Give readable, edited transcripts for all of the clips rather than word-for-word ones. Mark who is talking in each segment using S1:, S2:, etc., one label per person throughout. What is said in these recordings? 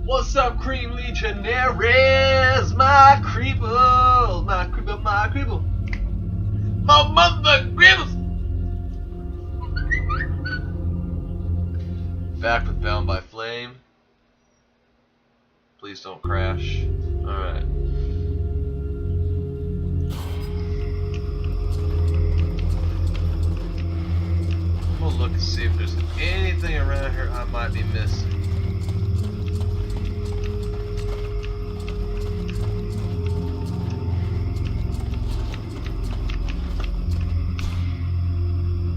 S1: What's up, Cream Legionaries? My creeple, my creeple, my creeple. My mother creeples! Back with Bound by Flame. Please don't crash. Alright. We'll look and see if there's anything around here I might be missing.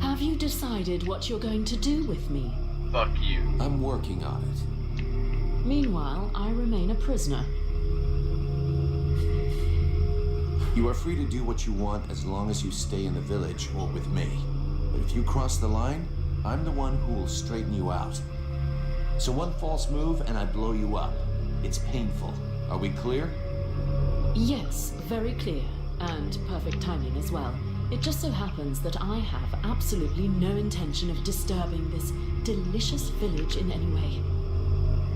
S2: Have you decided what you're going to do with me?
S1: Fuck you.
S3: I'm working on it.
S2: Meanwhile, I remain a prisoner.
S3: You are free to do what you want as long as you stay in the village or with me. But if you cross the line, I'm the one who will straighten you out. So one false move and I blow you up. It's painful. Are we clear?
S2: Yes, very clear. And perfect timing as well. It just so happens that I have absolutely no intention of disturbing this delicious village in any way.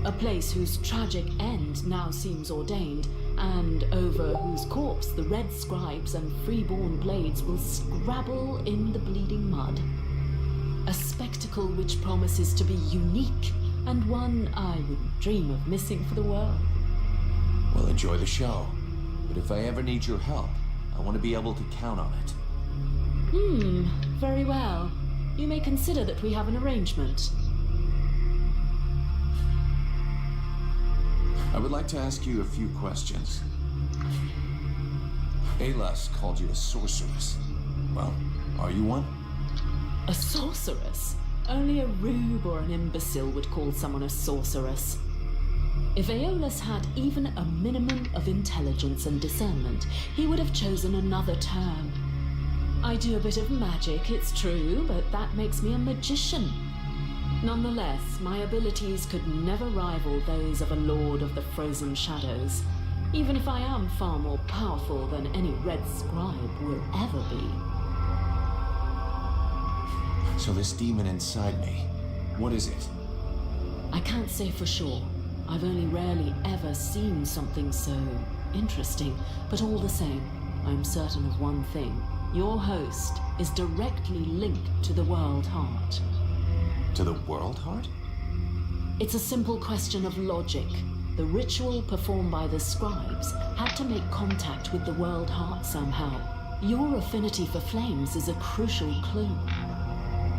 S2: A place whose tragic end now seems ordained, and over whose corpse the red scribes and freeborn blades will scrabble in the bleeding mud. A spectacle which promises to be unique, and one I wouldn't dream of missing for the world.
S3: Well, enjoy the show. But if I ever need your help, I want to be able to count on it.
S2: Very well. You may consider that we have an arrangement.
S3: I would like to ask you a few questions. Alas called you a sorceress. Well, are you one?
S2: A sorceress? Only a rube or an imbecile would call someone a sorceress. If Aeolus had even a minimum of intelligence and discernment, he would have chosen another term. I do a bit of magic, it's true, but that makes me a magician. Nonetheless, my abilities could never rival those of a lord of the frozen shadows, even if I am far more powerful than any red scribe will ever be.
S3: So this demon inside me, what is it?
S2: I can't say for sure. I've only rarely ever seen something so interesting, but all the same, I'm certain of one thing. Your host is directly linked to the World Heart.
S3: To the World Heart?
S2: It's a simple question of logic. The ritual performed by the scribes had to make contact with the World Heart somehow. Your affinity for flames is a crucial clue.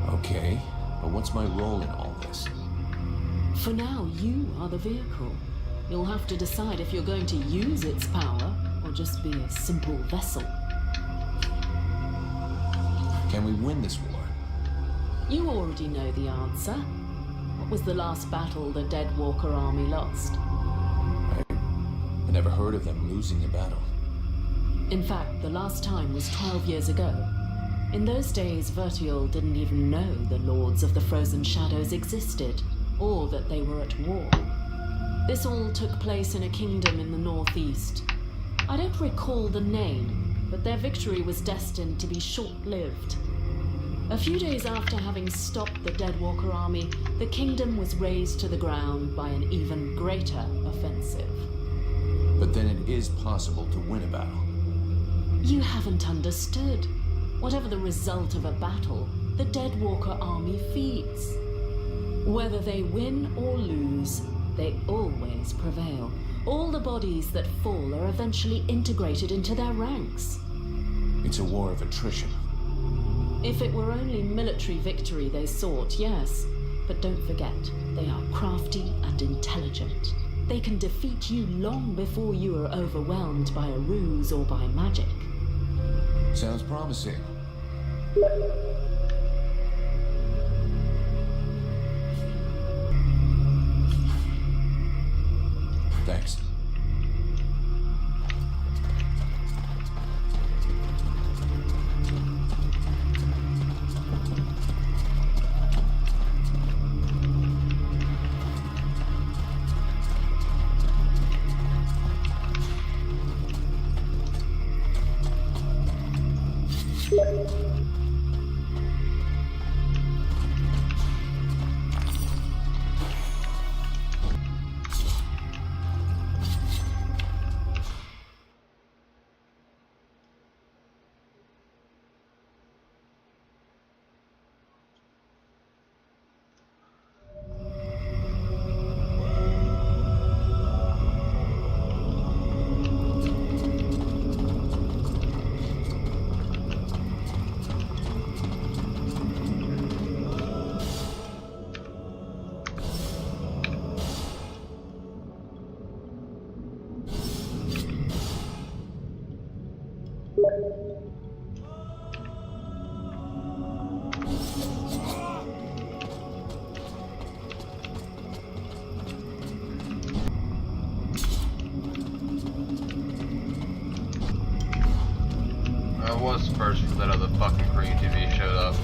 S3: Okay, but what's my role in all this?
S2: For now, you are the vehicle. You'll have to decide if you're going to use its power or just be a simple vessel.
S3: Can we win this war?
S2: You already know the answer. What was the last battle the Dead Walker army lost?
S3: I never heard of them losing a battle.
S2: In fact, the last time was 12 years ago. In those days, Vertiol didn't even know the Lords of the Frozen Shadows existed, or that they were at war. This all took place in a kingdom in the northeast. I don't recall the name, but their victory was destined to be short-lived. A few days after having stopped the Deadwalker army, the kingdom was razed to the ground by an even greater offensive.
S3: But then it is possible to win a battle.
S2: You haven't understood. Whatever the result of a battle, the Deadwalker army feeds. Whether they win or lose, they always prevail. All the bodies that fall are eventually integrated into their ranks.
S3: It's a war of attrition.
S2: If it were only military victory they sought, yes. But don't forget, they are crafty and intelligent. They can defeat you long before you are overwhelmed by a ruse or by magic.
S3: Sounds promising. Thanks.
S1: fucking CreamTV showed up.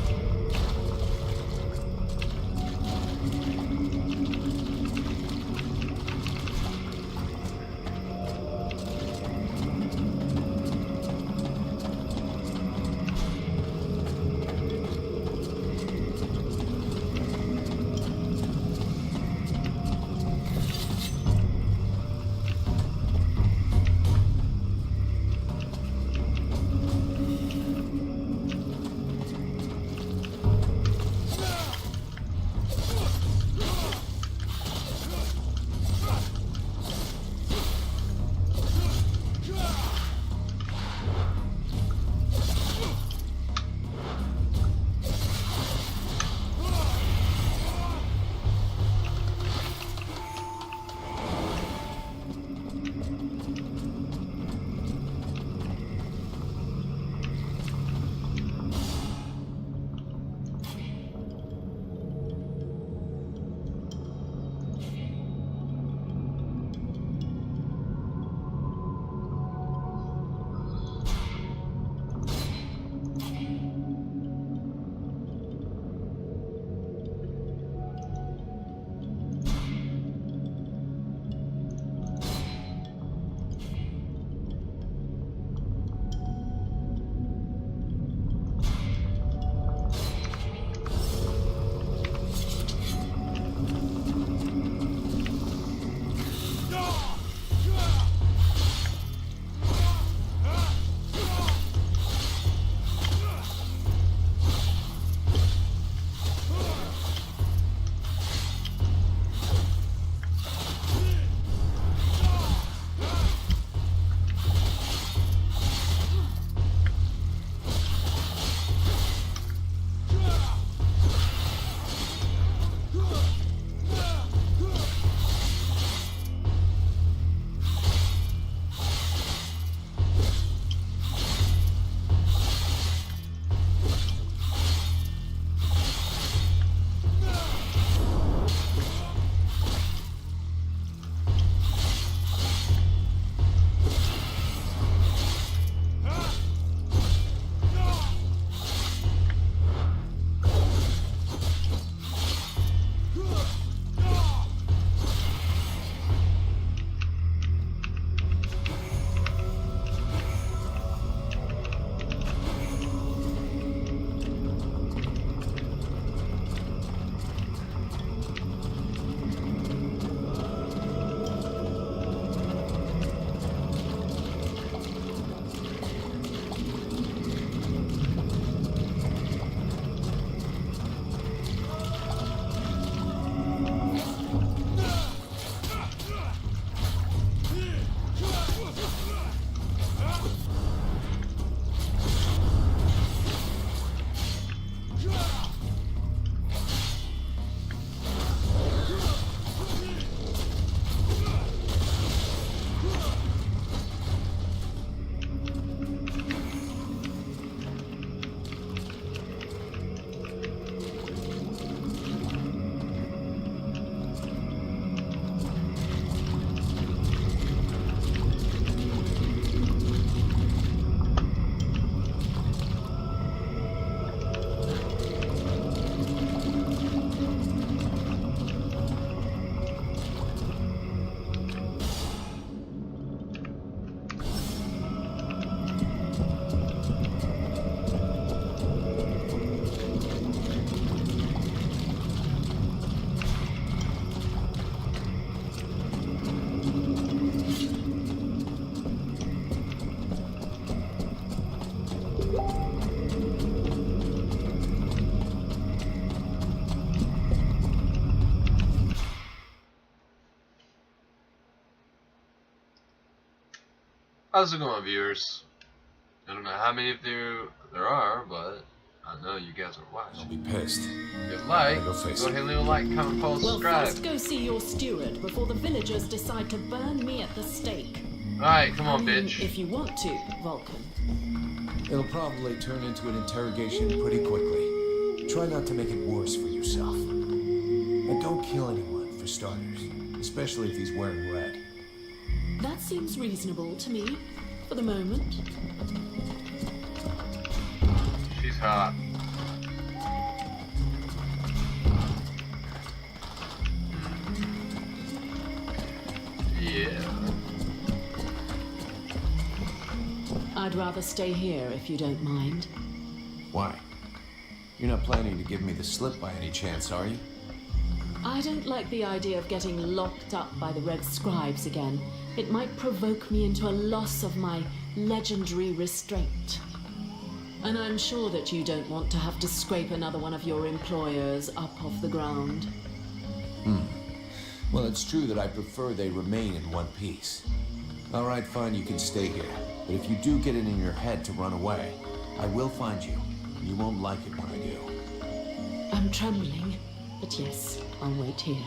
S1: How's it going, viewers? I don't know how many of you there are, but I know you guys are watching.
S3: Don't be pissed.
S1: If you like, go ahead and leave a like, comment, follow,
S2: Well,
S1: subscribe.
S2: first go see your steward before the villagers decide to burn me at the stake.
S1: Alright, come on,
S2: I mean,
S1: bitch.
S2: if you want to, Vulcan.
S3: It'll probably turn into an interrogation pretty quickly. Try not to make it worse for yourself. And don't kill anyone, for starters. Especially if he's wearing red.
S2: That seems reasonable to me, for the moment.
S1: She top. Yeah.
S2: I'd rather stay here if you don't mind.
S3: Why? You're not planning to give me the slip by any chance, are you?
S2: I don't like the idea of getting locked up by the Red Scribes again. It might provoke me into a loss of my legendary restraint. And I'm sure that you don't want to have to scrape another one of your employers up off the ground.
S3: Well, it's true that I prefer they remain in one piece. All right, fine, you can stay here. But if you do get it in your head to run away, I will find you. You won't like it when I do.
S2: I'm trembling, but yes, I'll wait here.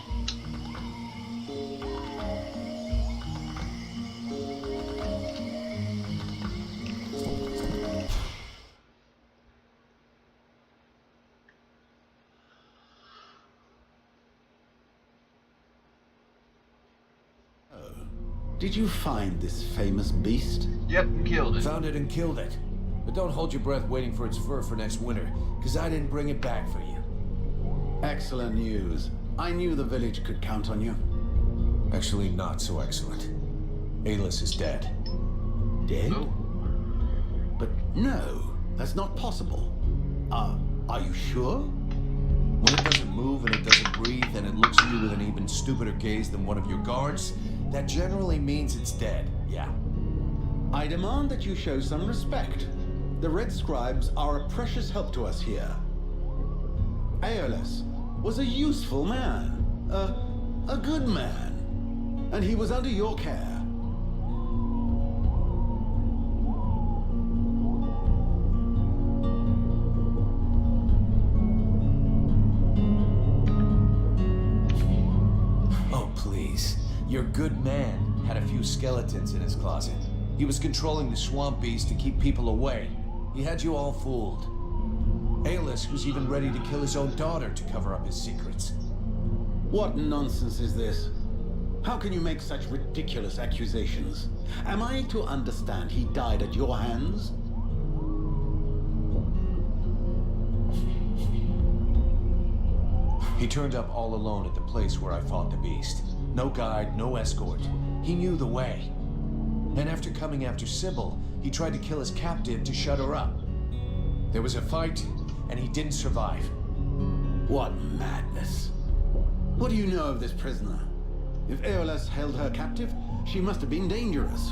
S4: Did you find this famous beast?
S1: Yep, killed it.
S3: Found it and killed it. But don't hold your breath waiting for its fur for next winter, because I didn't bring it back for you.
S4: Excellent news. I knew the village could count on you.
S3: Actually, not so excellent. Alis is dead.
S4: Dead?
S1: No.
S4: But no, that's not possible. Are you sure?
S3: When it doesn't move and it doesn't breathe and it looks at you with an even stupider gaze than one of your guards, that generally means it's dead, yeah.
S4: I demand that you show some respect. The Red Scribes are a precious help to us here. Aeolus was a useful man, a good man, and he was under your care.
S3: Oh, please. Your good man had a few skeletons in his closet. He was controlling the swamp beast to keep people away. He had you all fooled. Aeolus was even ready to kill his own daughter to cover up his secrets.
S4: What nonsense is this? How can you make such ridiculous accusations? Am I to understand he died at your hands?
S3: He turned up all alone at the place where I fought the beast. No guide, no escort. He knew the way. And after coming after Sybil, he tried to kill his captive to shut her up. There was a fight, and he didn't survive.
S4: What madness. What do you know of this prisoner? If Aeolus held her captive, she must have been dangerous.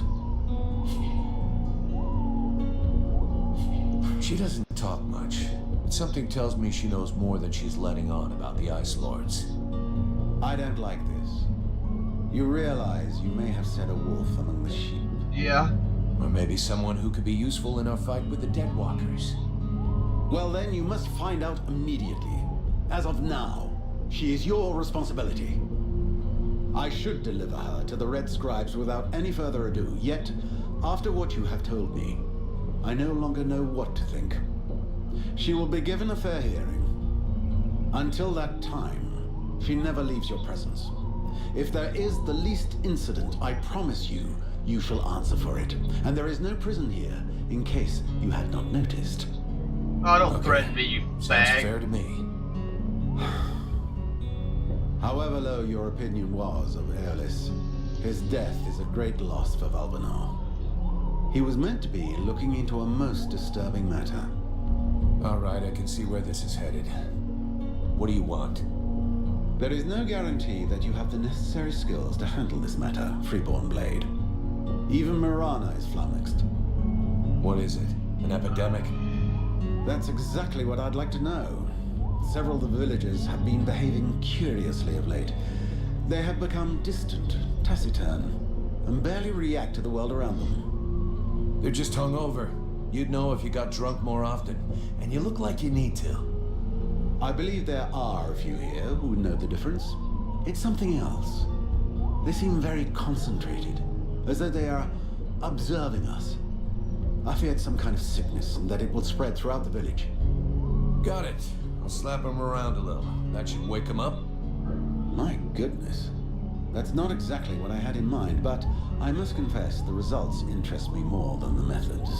S3: She doesn't talk much, but something tells me she knows more than she's letting on about the Ice Lords.
S4: I don't like this. You realize you may have set a wolf among the sheep.
S1: Yeah.
S3: Or maybe someone who could be useful in our fight with the Deadwalkers.
S4: Well then, you must find out immediately. As of now, she is your responsibility. I should deliver her to the Red Scribes without any further ado, yet, after what you have told me, I no longer know what to think. She will be given a fair hearing. Until that time, she never leaves your presence. If there is the least incident, I promise you, you shall answer for it. And there is no prison here, in case you had not noticed.
S1: Oh, don't threaten me, you
S3: Sounds
S1: bag.
S3: fair to me.
S4: However low your opinion was of Aeolus, his death is a great loss for Valvenor. He was meant to be looking into a most disturbing matter.
S3: All right, I can see where this is headed. What do you want?
S4: There is no guarantee that you have the necessary skills to handle this matter, Freeborn Blade. Even Mirana is flummoxed.
S3: What is it? An epidemic?
S4: That's exactly what I'd like to know. Several of the villagers have been behaving curiously of late. They have become distant, taciturn, and barely react to the world around them.
S3: They're just hungover. You'd know if you got drunk more often. And you look like you need to.
S4: I believe there are a few here who would know the difference. It's something else. They seem very concentrated, as though they are observing us. I feared some kind of sickness and that it will spread throughout the village.
S3: Got it. I'll slap him around a little. That should wake him up.
S4: My goodness. That's not exactly what I had in mind, but I must confess the results interest me more than the methods.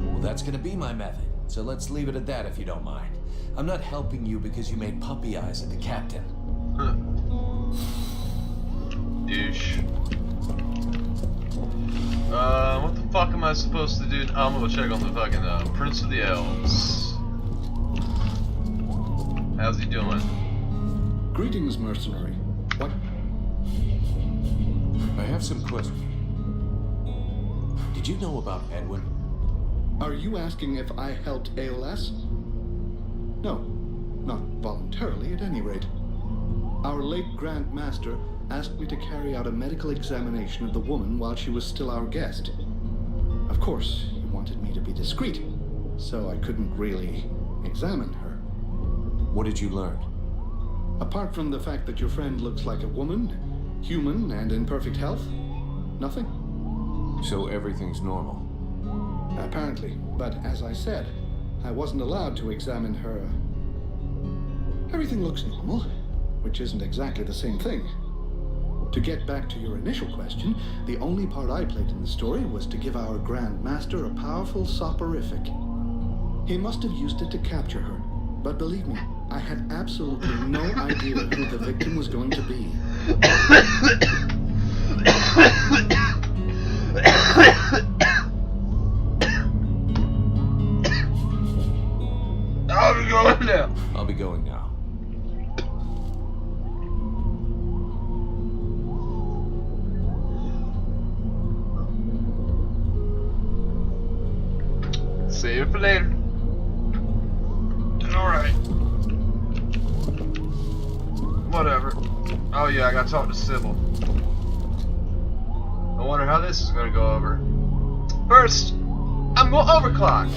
S3: Well, that's gonna be my method. so let's leave it at that if you don't mind. I'm not helping you because you made puppy eyes at the captain.
S1: Huh. Douche. What the fuck am I supposed to do? I'm gonna check on the fucking Prince of the Elves. How's he doing?
S5: Greetings, mercenary. What?
S3: I have some questions. Did you know about Edwin?
S5: Are you asking if I helped ALS? No, not voluntarily at any rate. Our late Grand Master asked me to carry out a medical examination of the woman while she was still our guest. Of course, he wanted me to be discreet, so I couldn't really examine her.
S3: What did you learn?
S5: Apart from the fact that your friend looks like a woman, human and in perfect health, nothing.
S3: So everything's normal?
S5: Apparently, but as I said, I wasn't allowed to examine her. Everything looks normal, which isn't exactly the same thing. To get back to your initial question, the only part I played in the story was to give our Grand Master a powerful soporific. He must have used it to capture her, but believe me, I had absolutely no idea who the victim was going to be.
S1: I'll be going now.
S3: I'll be going now.
S1: Save it for later. Alright. Whatever. Oh yeah, I gotta talk to Sybil. I wonder how this is gonna go over. First, I'm gonna overclock.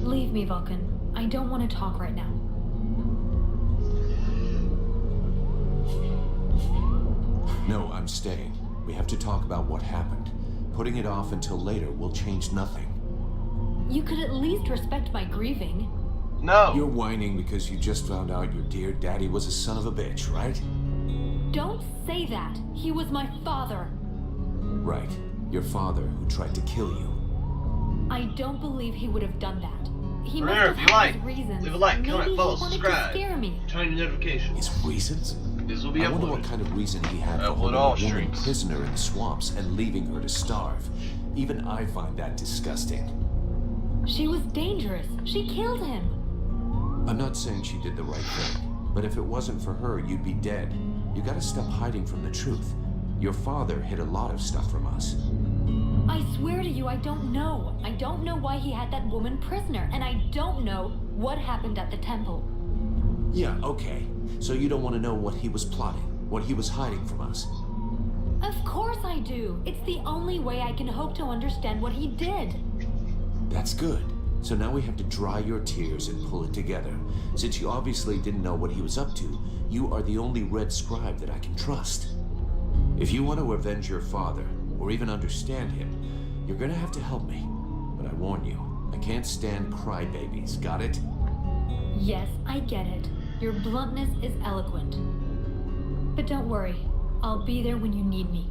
S6: Leave me, Vulcan. I don't want to talk right now.
S3: No, I'm staying. We have to talk about what happened. Putting it off until later will change nothing.
S6: You could at least respect my grieving.
S1: No.
S3: You're whining because you just found out your dear daddy was a son of a bitch, right?
S6: Don't say that. He was my father.
S3: Right. Your father who tried to kill you.
S6: I don't believe he would have done that. He must
S1: Remember,
S6: have
S1: if you
S6: had
S1: like,
S6: his reasons.
S1: leave a like,
S6: Maybe
S1: comment,
S6: he
S1: follow,
S6: wanted
S1: subscribe.
S6: to scare me.
S1: Turn your notifications.
S3: His reasons?
S1: This will be
S3: I wonder what
S1: uploaded.
S3: kind of reason he had for
S1: Upload
S3: holding a
S1: all
S3: woman
S1: streams.
S3: prisoner in the swamps and leaving her to starve. Even I find that disgusting.
S6: She was dangerous. She killed him.
S3: I'm not saying she did the right thing, but if it wasn't for her, you'd be dead. You gotta stop hiding from the truth. Your father hid a lot of stuff from us.
S6: I swear to you, I don't know. I don't know why he had that woman prisoner, and I don't know what happened at the temple.
S3: Yeah, okay. So you don't want to know what he was plotting, what he was hiding from us.
S6: Of course I do. It's the only way I can hope to understand what he did.
S3: That's good. So now we have to dry your tears and pull it together. Since you obviously didn't know what he was up to, you are the only red scribe that I can trust. If you want to avenge your father, or even understand him, you're gonna have to help me. But I warn you, I can't stand crybabies, got it?
S6: Yes, I get it. Your bluntness is eloquent. But don't worry, I'll be there when you need me.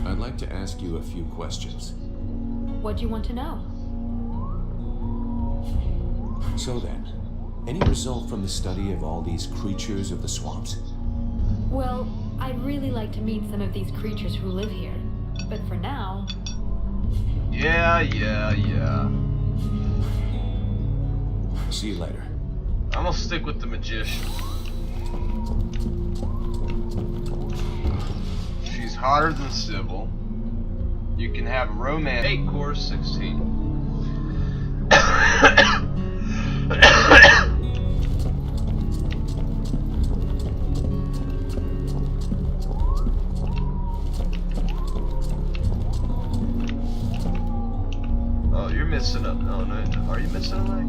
S3: I'd like to ask you a few questions.
S6: What do you want to know?
S3: So then, any result from the study of all these creatures of the swamps?
S6: Well, I'd really like to meet some of these creatures who live here. But for now...
S1: Yeah.
S3: See you later.
S1: I'm gonna stick with the magician. She's hotter than Sybil. You can have a romance. 8 course 16. Oh, you're missing up. Oh no, are you missing a leg?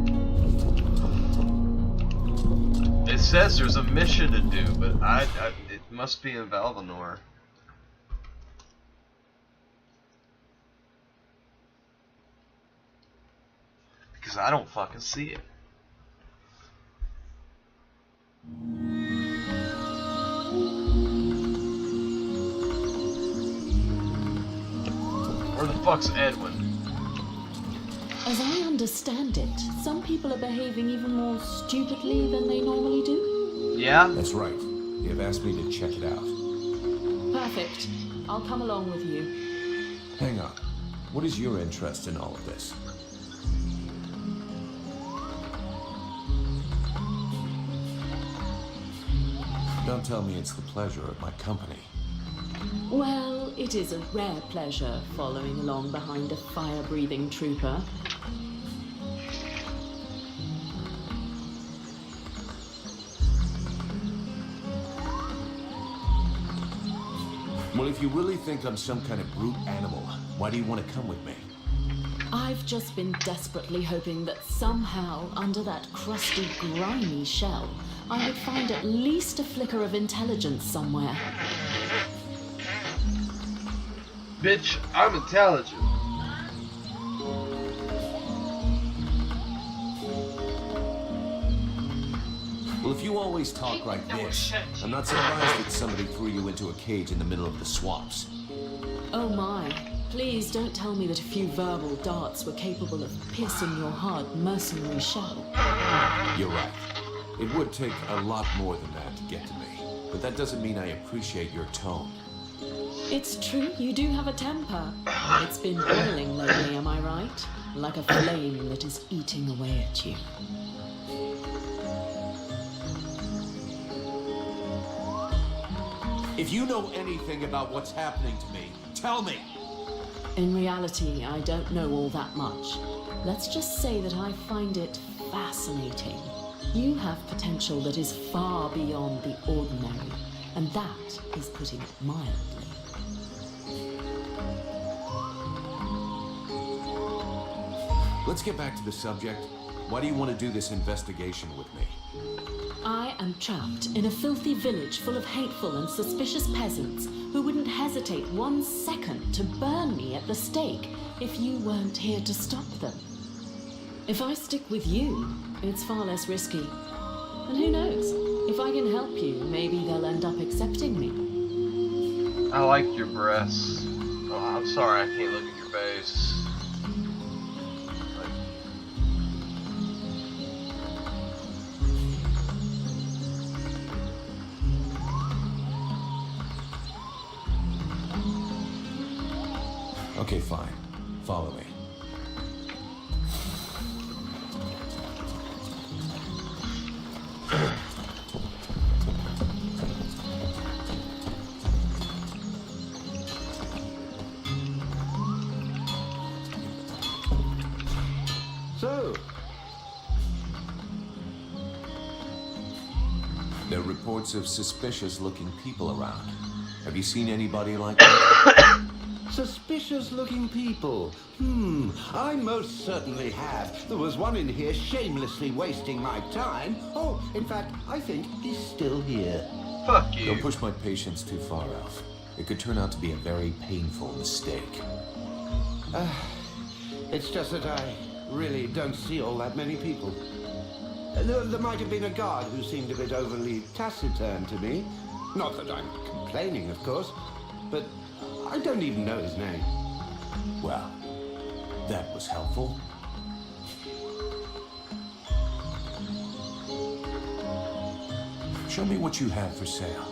S1: It says there's a mission to do, but it must be in Valvenor. Because I don't fucking see it. fuck's Edwin?
S2: As I understand it, some people are behaving even more stupidly than they normally do.
S1: Yeah?
S3: That's right. They've asked me to check it out.
S2: Perfect. I'll come along with you.
S3: Hang on. What is your interest in all of this? Don't tell me it's the pleasure of my company.
S2: Well, it is a rare pleasure following along behind a fire-breathing trooper.
S3: Well, if you really think I'm some kind of brute animal, why do you want to come with me?
S2: I've just been desperately hoping that somehow, under that crusty, grimy shell, I would find at least a flicker of intelligence somewhere.
S1: Bitch, I'm intelligent.
S3: Well, if you always talk like this, I'm not surprised that somebody threw you into a cage in the middle of the swamps.
S2: Oh my. Please don't tell me that a few verbal darts were capable of piercing your hard, mercenary shell.
S3: You're right. It would take a lot more than that to get to me. But that doesn't mean I appreciate your tone.
S2: It's true, you do have a temper. It's been boiling lately, am I right? Like a flame that is eating away at you.
S3: If you know anything about what's happening to me, tell me!
S2: In reality, I don't know all that much. Let's just say that I find it fascinating. You have potential that is far beyond the ordinary, and that is putting it mildly.
S3: Let's get back to the subject. Why do you want to do this investigation with me?
S2: I am trapped in a filthy village full of hateful and suspicious peasants who wouldn't hesitate 1 second to burn me at the stake if you weren't here to stop them. If I stick with you, it's far less risky. And who knows? If I can help you, maybe they'll end up accepting me.
S1: I like your breasts. Oh, I'm sorry, I can't look at your face.
S3: Okay, fine. Follow me.
S4: So,
S3: There are reports of suspicious-looking people around. Have you seen anybody like that?
S7: Suspicious-looking people. I most certainly have. There was one in here shamelessly wasting my time. Oh, in fact, I think he's still here.
S1: Fuck you.
S3: Don't push my patience too far, Alf. It could turn out to be a very painful mistake.
S7: It's just that I really don't see all that many people. There might have been a guard who seemed a bit overly taciturn to me. Not that I'm complaining, of course, but I don't even know his name.
S3: Well, that was helpful. Show me what you have for sale.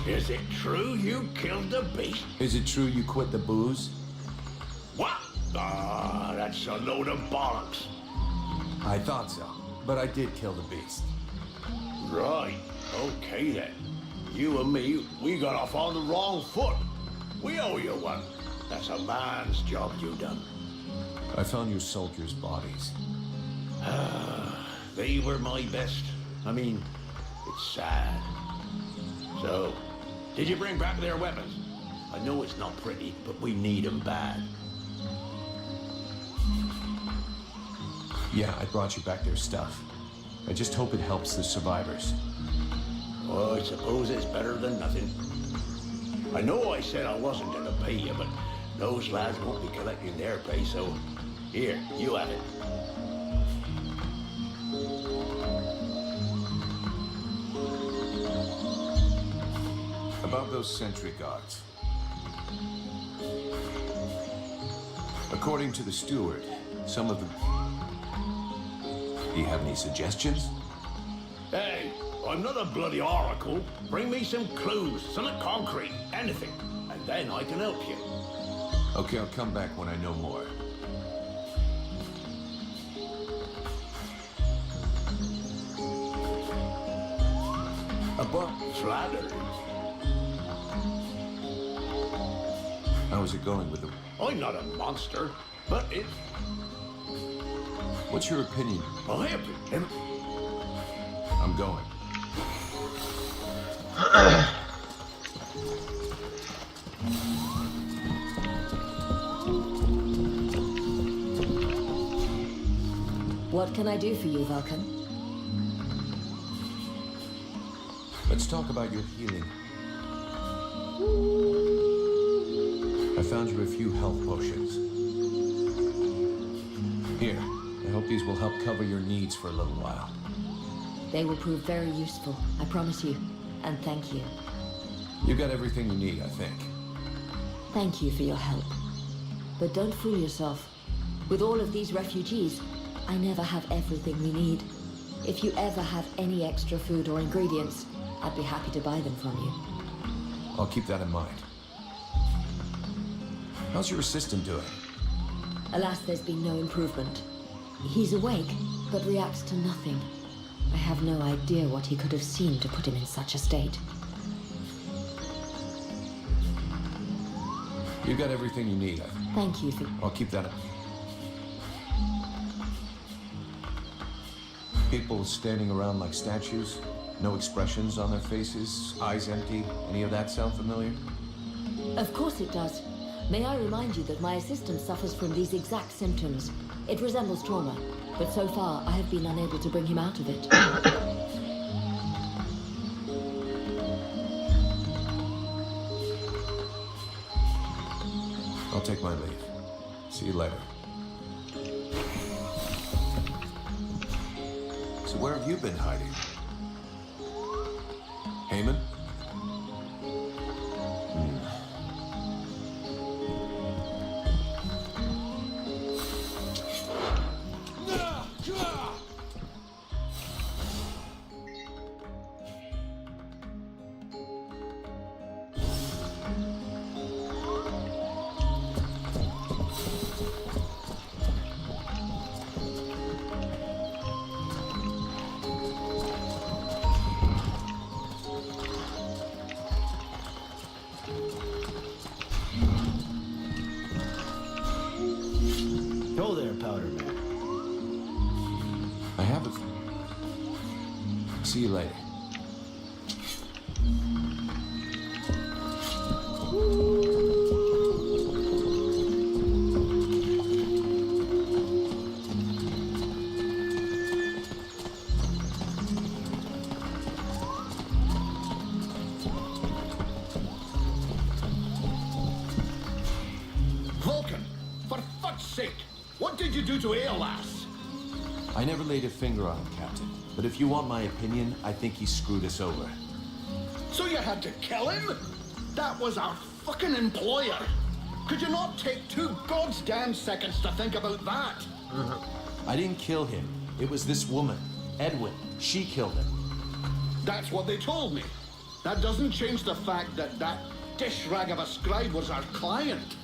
S7: Is it true you killed the beast?
S3: Is it true you quit the booze?
S7: What? Ah, that's a load of bollocks.
S3: I thought so, but I did kill the beast.
S8: Right. Okay then. You and me, we got off on the wrong foot. We owe you one. That's a man's job you done.
S3: I found your soldiers' bodies.
S8: They were my best. I mean, it's sad. So, did you bring back their weapons? I know it's not pretty, but we need them bad.
S3: Yeah, I brought you back their stuff. I just hope it helps the survivors.
S8: Well, I suppose it's better than nothing. I know I said I wasn't gonna pay you, but those lads won't be collecting their pay, so here, you have it.
S3: About those sentry guards. According to the steward, some of them... Do you have any suggestions?
S8: Hey, I'm not a bloody oracle. Bring me some clues, something concrete, anything, and then I can help you.
S3: Okay, I'll come back when I know more.
S8: Flattery.
S3: How's it going with them?
S8: I'm not a monster, but it...
S3: What's your opinion?
S8: I am...
S3: I'm going.
S9: What can I do for you, Vulcan?
S3: Let's talk about your healing. I found you a few health potions. Here, I hope these will help cover your needs for a little while.
S9: They will prove very useful, I promise you. And thank you.
S3: You got everything you need, I think.
S9: Thank you for your help. But don't fool yourself. With all of these refugees, I never have everything we need. If you ever have any extra food or ingredients, I'd be happy to buy them from you.
S3: I'll keep that in mind. How's your assistant doing?
S9: Alas, there's been no improvement. He's awake, but reacts to nothing. I have no idea what he could have seen to put him in such a state.
S3: You got everything you need, I think.
S9: Thank you for...
S3: I'll keep that in. People standing around like statues, no expressions on their faces, eyes empty. Any of that sound familiar?
S9: Of course it does. May I remind you that my assistant suffers from these exact symptoms. It resembles trauma, but so far I have been unable to bring him out of it.
S3: I'll take my leave. See you later. So where have you been hiding? Heyman?
S8: Go there, Powder Man.
S3: I have it. See you later.
S4: Vulcan, for fuck's sake, what did you do to Aeolus?
S3: I never laid a finger on him, Captain. But if you want my opinion, I think he screwed us over.
S4: So you had to kill him? That was our fucking employer. Could you not take 2 goddamn seconds to think about that?
S3: I didn't kill him. It was this woman, Edwin. She killed him.
S4: That's what they told me. That doesn't change the fact that that dish rag of a scribe was our client.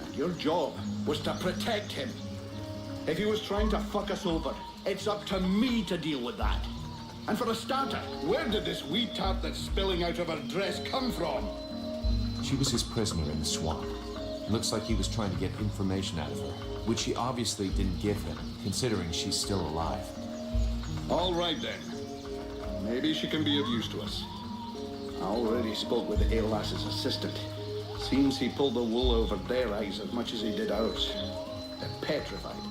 S4: And your job was to protect him. If he was trying to fuck us over, It's up to me to deal with that. And for a starter, where did this wee tart that's spilling out of her dress come from?
S3: She was his prisoner in the swamp. Looks like he was trying to get information out of her, which he obviously didn't give him, considering she's still alive.
S5: All right then. Maybe she can be of use to us. I already spoke with Aeolas's assistant. Seems he pulled the wool over their eyes as much as he did ours. They're petrified.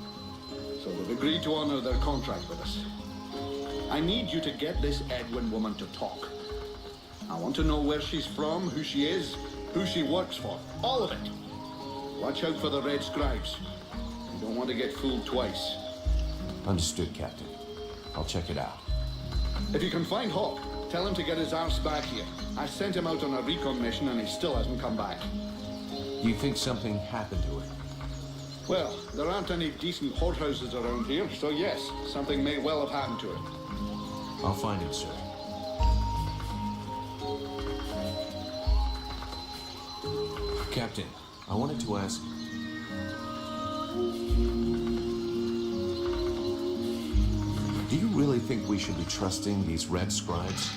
S5: So they've agreed to honor their contract with us. I need you to get this Edwin woman to talk. I want to know where she's from, who she is, who she works for. All of it. Watch out for the red scribes. You don't want to get fooled twice.
S3: Understood, Captain. I'll check it out.
S5: If you can find Hawk, tell him to get his arse back here. I sent him out on a recon mission and he still hasn't come back.
S3: Do you think something happened to her?
S5: Well, there aren't any decent whorehouses around here, so yes, something may well have happened to her.
S3: I'll find him, sir. Captain, I wanted to ask... Do you really think we should be trusting these red scribes?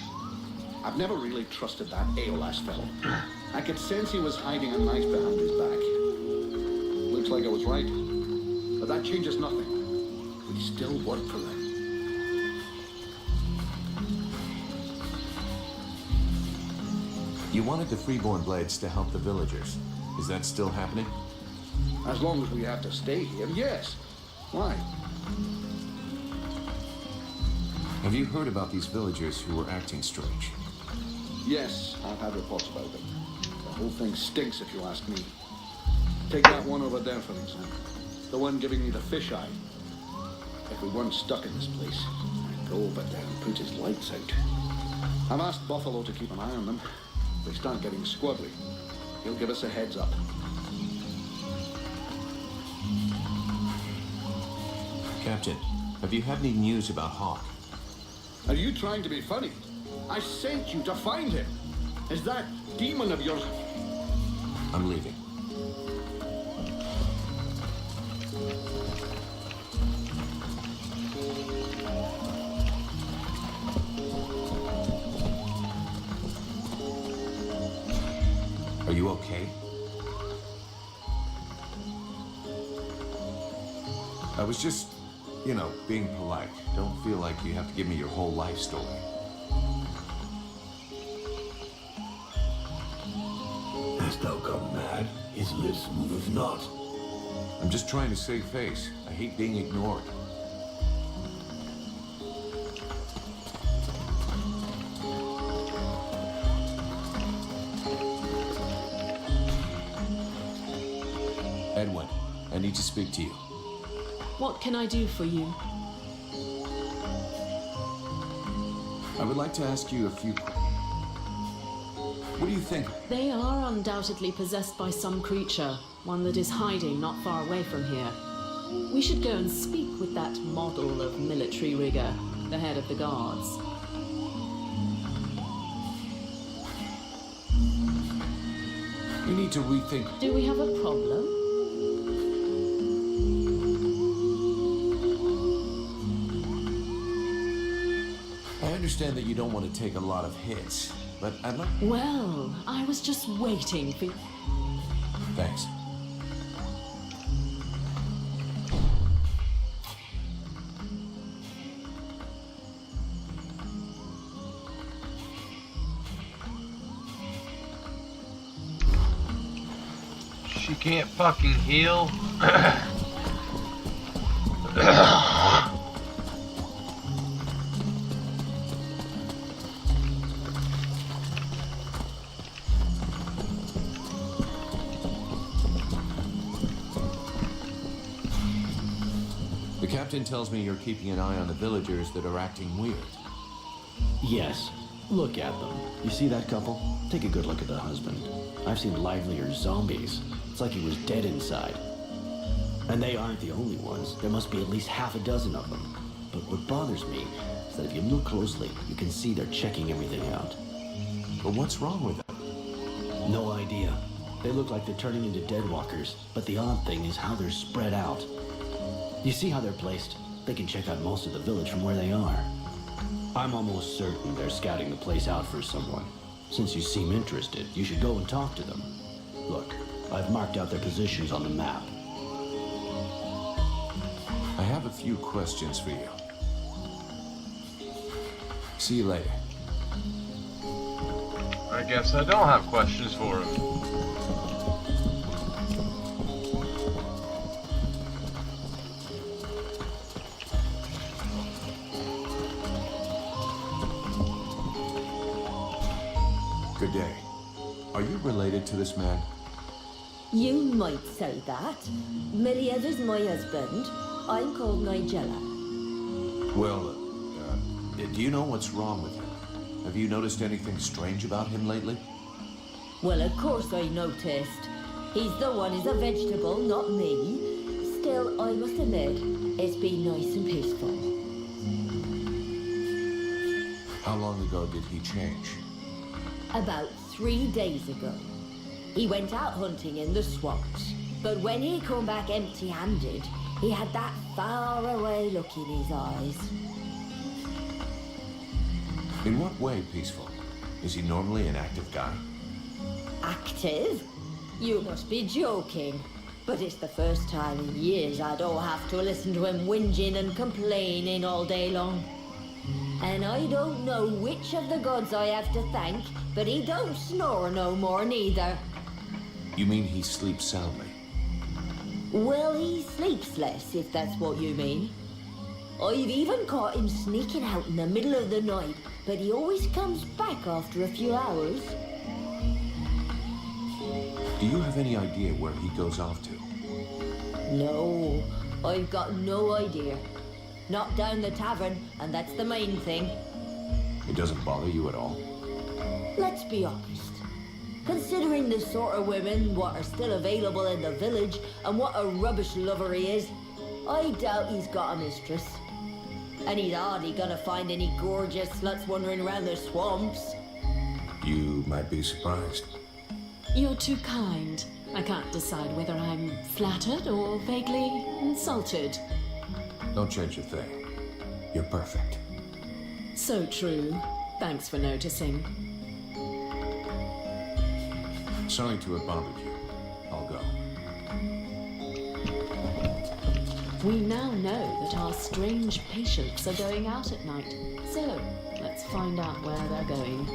S5: I've never really trusted that Aeolas fellow. I could sense he was hiding a knife behind his back. Looks like I was right. But that changes nothing. We still work for them.
S3: You wanted the Freeborn Blades to help the villagers. Is that still happening?
S5: As long as we have to stay here, yes. Why?
S3: Have you heard about these villagers who were acting strange?
S5: Yes, I've had reports about them. The whole thing stinks if you ask me. Take that one over there, for example. The one giving me the fisheye. If we weren't stuck in this place, I'd go over there and put his lights out. I've asked Buffalo to keep an eye on them. If they start getting squabbly, he'll give us a heads up.
S3: Captain, have you had any news about Hawk?
S5: Are you trying to be funny? I sent you to find him. Is that demon of yours...
S3: I'm leaving. Are you okay? I was just, you know, being polite. Don't feel like you have to give me your whole life story.
S8: Hast thou gone mad? His lips move not.
S3: I'm just trying to save face. I hate being ignored. Edwin, I need to speak to you.
S2: What can I do for you?
S3: I would like to ask you a few... What do you think?
S2: They are undoubtedly possessed by some creature, one that is hiding not far away from here. We should go and speak with that model of military rigor, the head of the guards.
S3: You need to rethink...
S2: Do we have a problem?
S3: I understand that you don't want to take a lot of hits, but I'd like...
S2: Well, I was just waiting for...
S3: Thanks.
S1: She can't fucking heal.
S3: The captain tells me you're keeping an eye on the villagers that are acting weird.
S10: Yes. Look at them. You see that couple? Take a good look at the husband. I've seen livelier zombies. It's like he was dead inside. And they aren't the only ones. There must be at least half a dozen of them. But what bothers me is that if you look closely, you can see they're checking everything out.
S3: But what's wrong with them?
S10: No idea. They look like they're turning into deadwalkers, but the odd thing is how they're spread out. You see how they're placed? They can check out most of the village from where they are. I'm almost certain they're scouting the place out for someone. Since you seem interested, you should go and talk to them. Look, I've marked out their positions on the map.
S3: I have a few questions for you. See you later.
S1: I guess I don't have questions for him.
S3: Good day. Are you related to this man?
S9: You might say that. Miliev is my husband. I'm called Nigella.
S3: Well, do you know what's wrong with him? Have you noticed anything strange about him lately?
S9: Well, of course I noticed. He's the one who's a vegetable, not me. Still, I must admit, it's been nice and peaceful.
S3: How long ago did he change?
S9: About 3 days ago. He went out hunting in the swamps, but when he come back empty-handed, he had that far-away look in his eyes.
S3: In what way peaceful? Is he normally an active guy?
S9: Active? You must be joking. But it's the first time in years I don't have to listen to him whinging and complaining all day long. And I don't know which of the gods I have to thank, but he don't snore no more neither.
S3: You mean he sleeps soundly?
S9: Well, he sleeps less, if that's what you mean. I've even caught him sneaking out in the middle of the night, but he always comes back after a few hours.
S3: Do you have any idea where he goes off to?
S9: No, I've got no idea. Not down the tavern, and that's the main thing.
S3: It doesn't bother you at all?
S9: Let's be honest. Considering the sort of women what are still available in the village and what a rubbish lover he is, I doubt he's got a mistress. And he's hardly gonna find any gorgeous sluts wandering around the swamps.
S3: You might be surprised.
S2: You're too kind. I can't decide whether I'm flattered or vaguely insulted.
S3: Don't change a thing. You're perfect.
S2: So true. Thanks for noticing.
S3: Sorry to have bothered you. I'll go.
S2: We now know that our strange patients are going out at night. So, let's find out where they're going.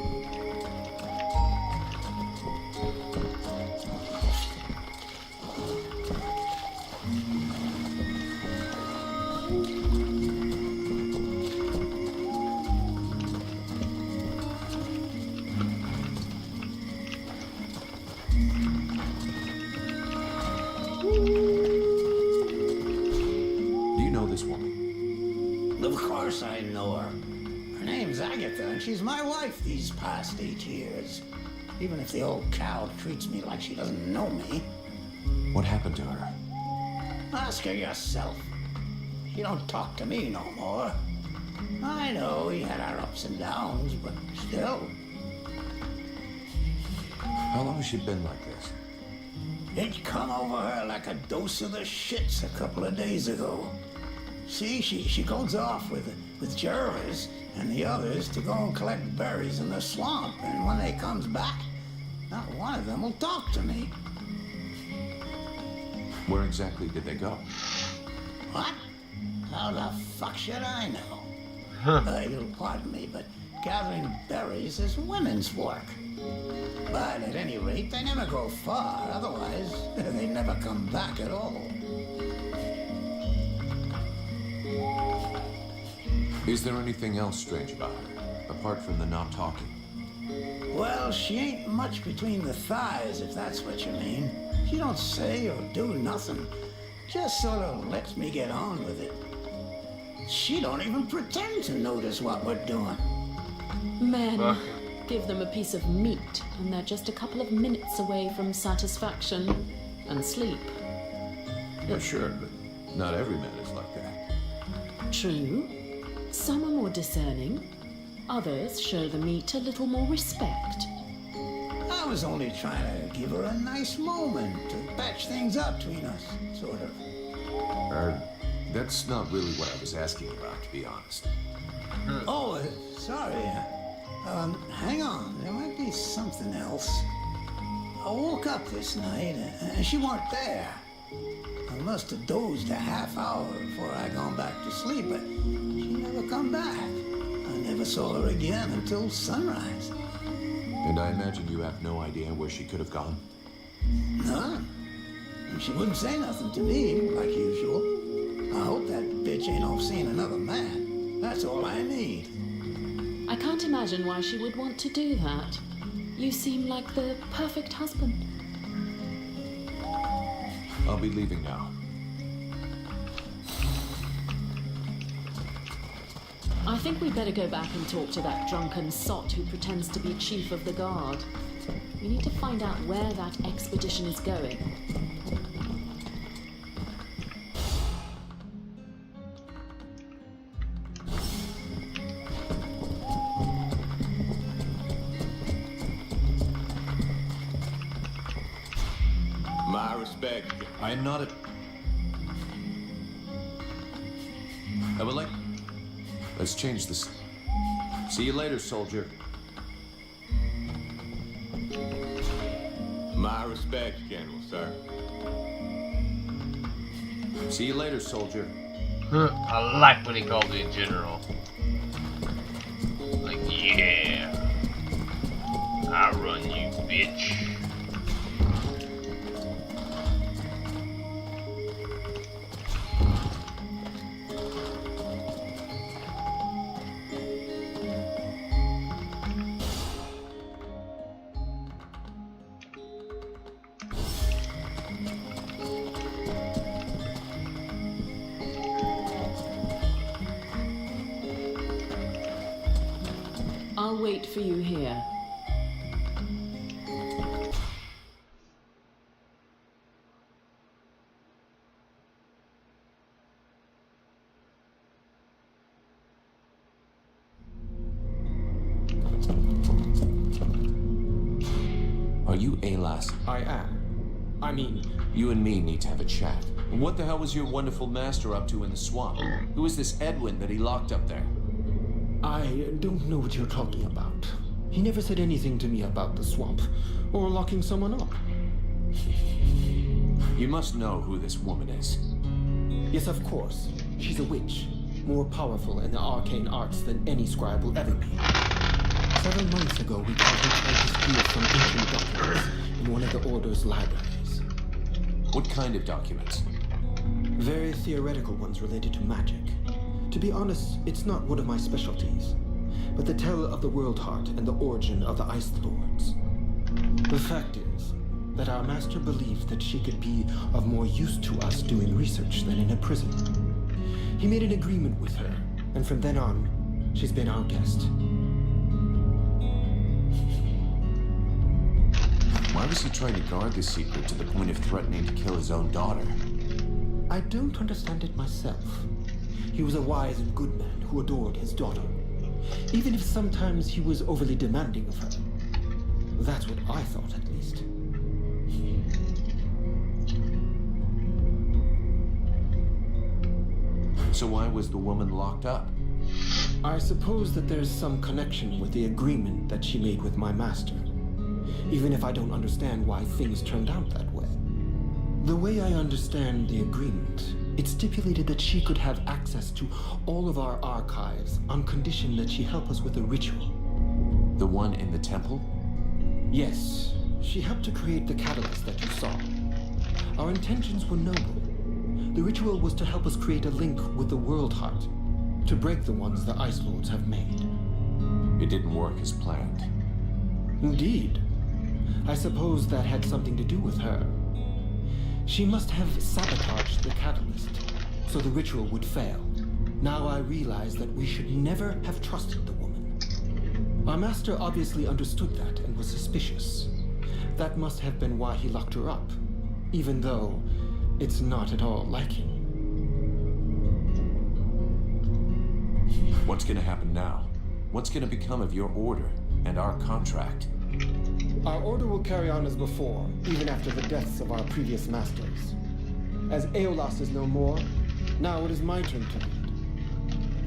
S8: Of course I know her. Her name's Agatha, and she's my wife these past 8 years. Even if the old cow treats me like she doesn't know me.
S3: What happened to her?
S8: Ask her yourself. She don't talk to me no more. I know we had our ups and downs, but still.
S3: How long has she been like this?
S8: It come over her like a dose of the shits a couple of days ago. See, she goes off with Jervis and the others to go and collect berries in the swamp, and when they comes back, not one of them will talk to me.
S3: Where exactly did they go?
S8: What? How the fuck should I know? You'll pardon me, but gathering berries is women's work. But at any rate, they never go far, otherwise they never come back at all.
S3: Is there anything else strange about her, apart from the not talking?
S8: Well, she ain't much between the thighs, if that's what you mean. She don't say or do nothing. Just sort of lets me get on with it. She don't even pretend to notice what we're doing.
S2: Men, give them a piece of meat, and they're just a couple of minutes away from satisfaction and sleep.
S3: Yeah, sure, but not every man is like that.
S2: True. Some are more discerning. Others show the meat a little more respect.
S8: I was only trying to give her a nice moment to patch things up between us, sort of.
S3: That's not really what I was asking about, to be honest.
S8: Oh, sorry. Hang on. There might be something else. I woke up this night and she weren't there. I must have dozed a half hour before I gone back to sleep, but she never come back. I never saw her again until sunrise.
S3: And I imagine you have no idea where she could have gone?
S8: None. And she wouldn't say nothing to me, like usual. I hope that bitch ain't off seeing another man. That's all I need.
S2: I can't imagine why she would want to do that. You seem like the perfect husband.
S3: I'll be leaving now.
S2: I think we'd better go back and talk to that drunken sot who pretends to be chief of the guard. We need to find out where that expedition is going.
S3: My respect. I'm not a... I would like... Let's change this. See you later, soldier.
S11: My respects, General, sir.
S3: See you later, soldier.
S1: I like when he called me a general. Like, yeah. I run you, bitch.
S2: I'll wait for you here.
S3: Are you Alas?
S12: I am. I mean...
S3: You and me need to have a chat. What the hell was your wonderful master up to in the swamp? Who is this Edwin that he locked up there?
S12: I don't know what you're talking about. He never said anything to me about the swamp, or locking someone up.
S3: You must know who this woman is.
S12: Yes, of course. She's a witch, more powerful in the arcane arts than any scribe will ever be. Several months ago, we caught her trying to steal some ancient documents in one of the Order's libraries.
S3: What kind of documents?
S12: Very theoretical ones related to magic. To be honest, it's not one of my specialties, but the tale of the World Heart and the origin of the Ice Lords. The fact is that our master believed that she could be of more use to us doing research than in a prison. He made an agreement with her, and from then on, she's been our guest.
S3: Why was he trying to guard this secret to the point of threatening to kill his own daughter?
S12: I don't understand it myself. He was a wise and good man who adored his daughter, even if sometimes he was overly demanding of her. That's what I thought, at least.
S3: So why was the woman locked up?
S12: I suppose that there's some connection with the agreement that she made with my master, even if I don't understand why things turned out that way. The way I understand the agreement, it stipulated that she could have access to all of our archives on condition that she help us with a ritual.
S3: The one in the temple?
S12: Yes, she helped to create the catalyst that you saw. Our intentions were noble. The ritual was to help us create a link with the World Heart, to break the ones the Ice Lords have made.
S3: It didn't work as planned.
S12: Indeed. I suppose that had something to do with her. She must have sabotaged the catalyst, so the ritual would fail. Now I realize that we should never have trusted the woman. Our master obviously understood that and was suspicious. That must have been why he locked her up, even though it's not at all like him.
S3: What's gonna happen now? What's gonna become of your order and our contract?
S12: Our order will carry on as before, even after the deaths of our previous masters. As Aeolas is no more, Now it is my turn to read.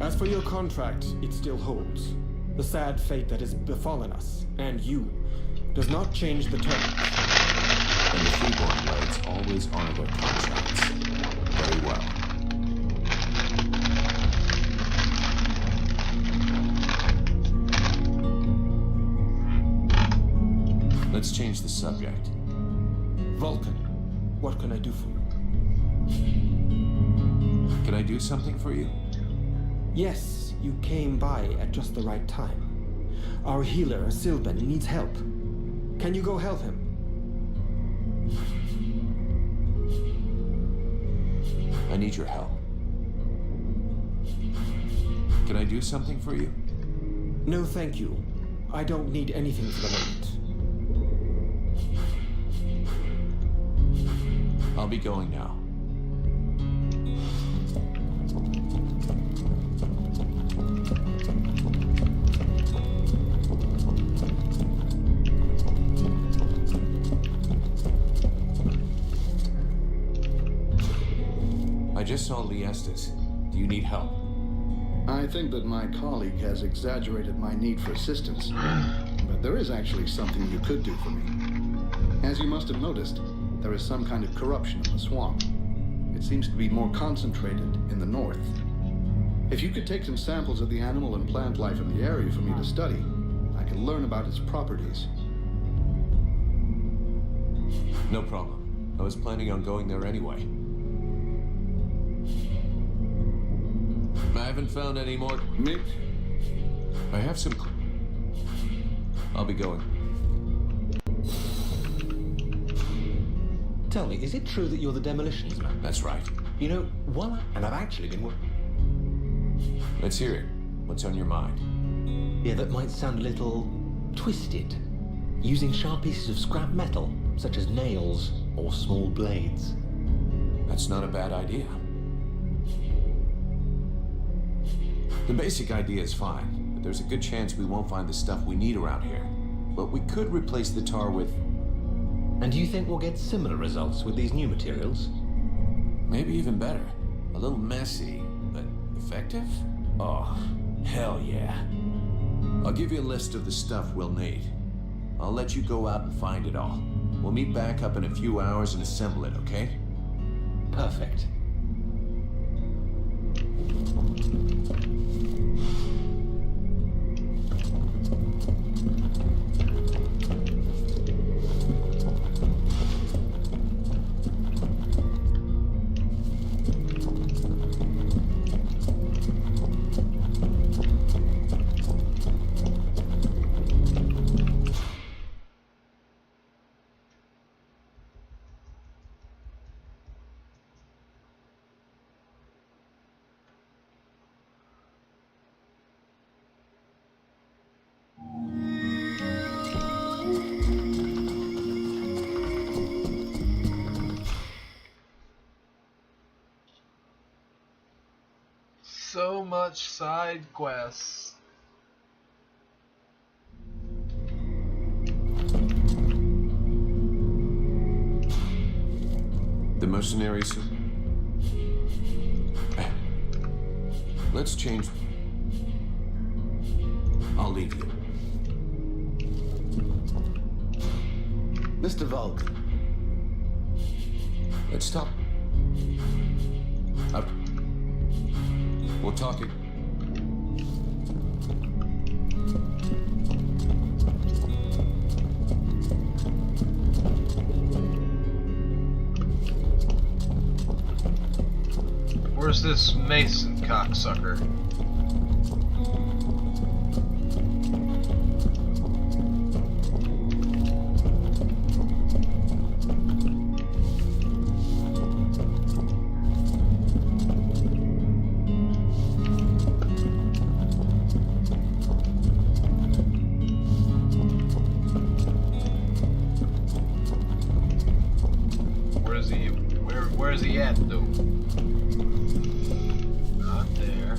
S12: As for your contract, it still holds. The sad fate that has befallen us, and you, does not change the terms.
S3: And the freeborn blades always honor their contracts. Very well. Let's change the subject.
S12: Vulcan, what can I do for you?
S3: Can I do something for you?
S12: Yes, you came by at just the right time. Our healer, Sylvan, needs help. Can you go help him?
S3: I need your help. Can I do something for you?
S12: No, thank you. I don't need anything for the moment.
S3: I'll be going now. I just saw Liestas. Do you need help?
S5: I think that my colleague has exaggerated my need for assistance. But there is actually something you could do for me. As you must have noticed, there is some kind of corruption in the swamp. It seems to be more concentrated in the north. If you could take some samples of the animal and plant life in the area for me to study, I could learn about its properties.
S3: No problem. I was planning on going there anyway. I haven't found any more.
S5: Mick?
S3: I have some. I'll be going.
S13: Tell me, is it true that you're the demolitions man?
S3: That's right.
S13: You know, and I've actually been
S3: Let's hear it. What's on your mind?
S13: Yeah, that might sound a little twisted. Using sharp pieces of scrap metal, such as nails or small blades.
S3: That's not a bad idea. The basic idea is fine, but there's a good chance we won't find the stuff we need around here. But we could replace the tar with...
S13: And do you think we'll get similar results with these new materials?
S3: Maybe even better. A little messy, but effective? Oh, hell yeah. I'll give you a list of the stuff we'll need. I'll let you go out and find it all. We'll meet back up in a few hours and assemble it, okay?
S13: Perfect.
S1: So much side quests.
S3: The mercenaries... Let's change... I'll leave you.
S4: Mr. Vulcan.
S3: Let's stop. We'll talk again.
S1: Where's this Mason cocksucker? Where's he at though? Not there.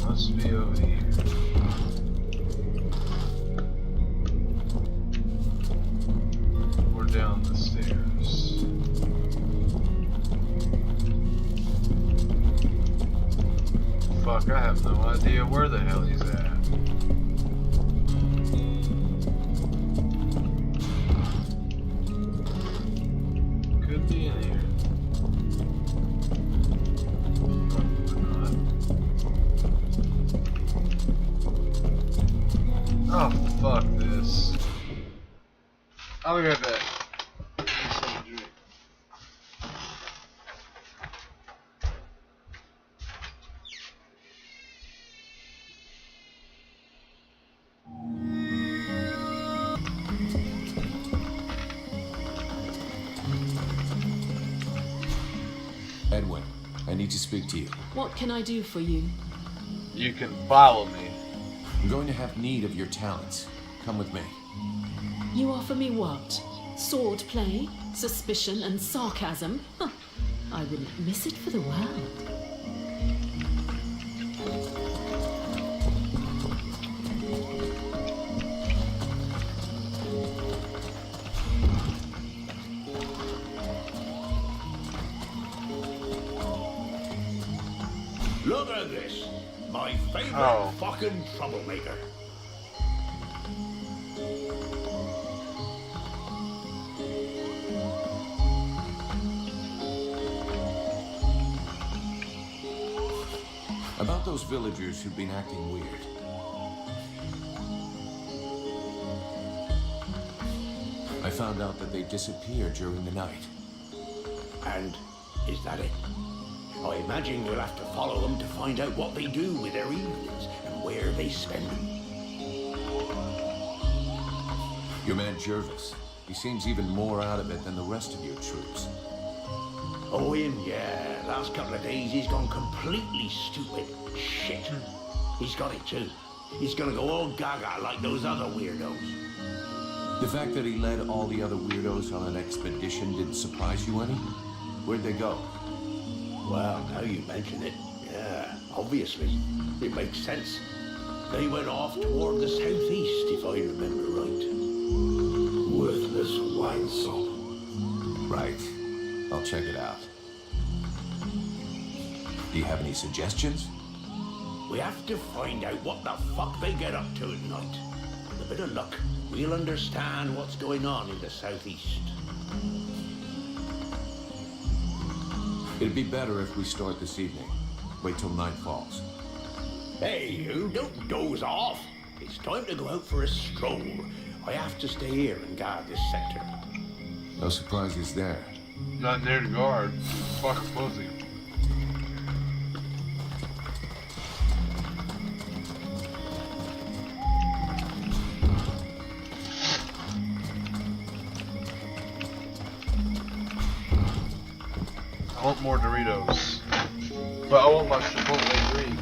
S1: Must be over here. We're down the stairs. fuck, I have no idea where the hell he's at. Could be in here. Probably not. Oh, fuck this. I'll be right back.
S3: Edwin, I need to speak to you.
S2: What can I do for you?
S1: You can follow me.
S3: I'm going to have need of your talents. Come with me.
S2: You offer me what? Sword play, suspicion, and sarcasm? Huh. I wouldn't miss it for the world.
S8: Look at this. My favorite fucking troublemaker.
S3: About those villagers who've been acting weird. I found out that they disappeared during the night.
S8: And is that it? I imagine we'll have to follow them to find out what they do with their evenings and where they spend them.
S3: Your man Jervis. He seems even more out of it than the rest of your troops.
S8: Oh, him, yeah. Last couple of days he's gone completely stupid. Shit. He's got it too. He's gonna go all gaga like those other weirdos.
S3: The fact that he led all the other weirdos on an expedition didn't surprise you any? Where'd they go?
S8: Well, now you mention it, yeah, obviously. It makes sense. They went off toward the southeast, if I remember right. Worthless wine sop.
S3: Right. I'll check it out. Do you have any suggestions?
S8: We have to find out what the fuck they get up to at night. With a bit of luck, we'll understand what's going on in the southeast.
S3: It'd be better if we start this evening. Wait till night falls.
S8: Hey, you don't doze off. It's time to go out for a stroll. I have to stay here and guard this sector.
S3: No surprises there.
S1: Not near the guard. Fuck pussy. I want more Doritos. But I want my Chipotle green.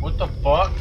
S1: What the fuck?